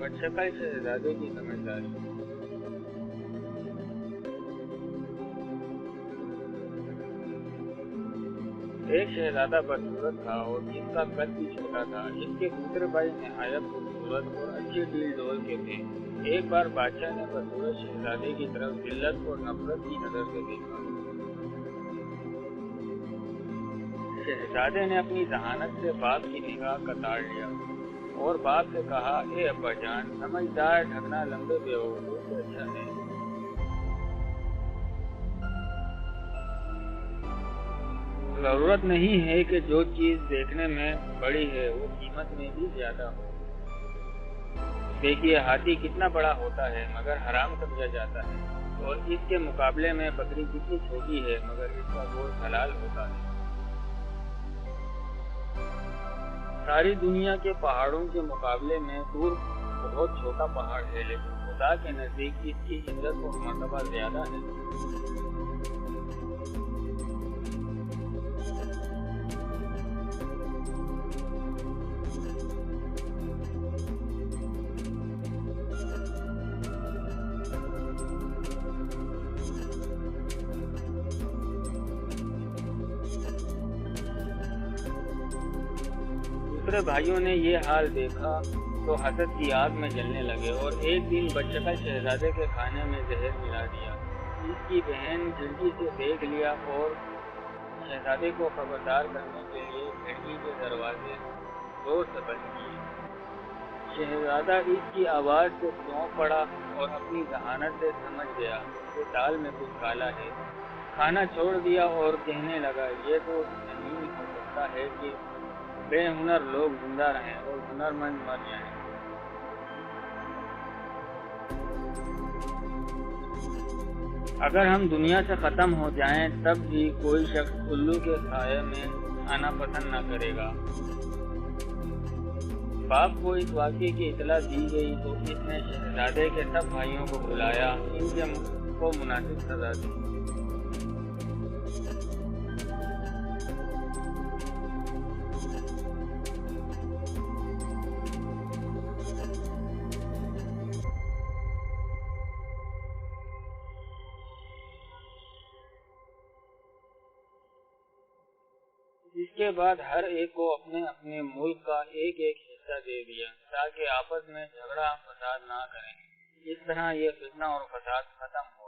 बदशक्ल शहजादे की समझदारी। एक शहजादा बदसूरत था और जिसका कद भी छोटा था। इसके दूसरे भाई निहायत खूबसूरत और अच्छे डील डोल के थे। एक बार बादशाह ने बदसूरत शहजादे की तरफ जिल्लत और नफरत की नजर से देखा। शहजादे ने अपनी जहानत से बाप की निगाह कतार लिया और बाप से कहा, ए अब्बा जान, समझदार ढकना लंबे बेवकूफ से अच्छा है। जरूरत नहीं है कि जो चीज देखने में बड़ी है वो कीमत में भी ज्यादा हो। देखिए, हाथी कितना बड़ा होता है मगर हराम समझा जाता है, और इसके मुकाबले में बकरी कितनी छोटी है मगर इसका गोश्त हलाल होता है। सारी दुनिया के पहाड़ों के मुकाबले में दूर बहुत छोटा पहाड़ है, लेकिन खुदा के नजदीक इसकी इज्जत और मर्तबा ज्यादा है। दूसरे भाइयों ने ये हाल देखा तो हसद की आग में जलने लगे और एक दिन बदशक्ल शहजादे के खाने में जहर मिला दिया। इसकी बहन खिड़की से देख लिया और शहजादे को खबरदार करने के लिए खिड़की के दरवाजे जोर से बंद किए। शहजादा इसकी आवाज से चौंक पड़ा और अपनी जहानत से समझ गया कि दाल में कुछ काला है। खाना छोड़ दिया और कहने लगा, ये तो नहीं हो सकता है कि बेहुनर लोग जिंदा रहें और हुनरमंद मर जाएं। अगर हम दुनिया से खत्म हो जाएं तब भी कोई शख्स उल्लू के साये में आना पसंद न करेगा। बाप को इस वाक़े की इतला दी गई तो इसने शहजादे के सब भाइयों को बुलाया, इनके को मुनासिब सजा दी। इसके बाद हर एक को अपने अपने मुल्क का एक एक हिस्सा दे दिया ताकि आपस में झगड़ा फसाद ना करें। इस तरह ये फितना और फसाद खत्म हो।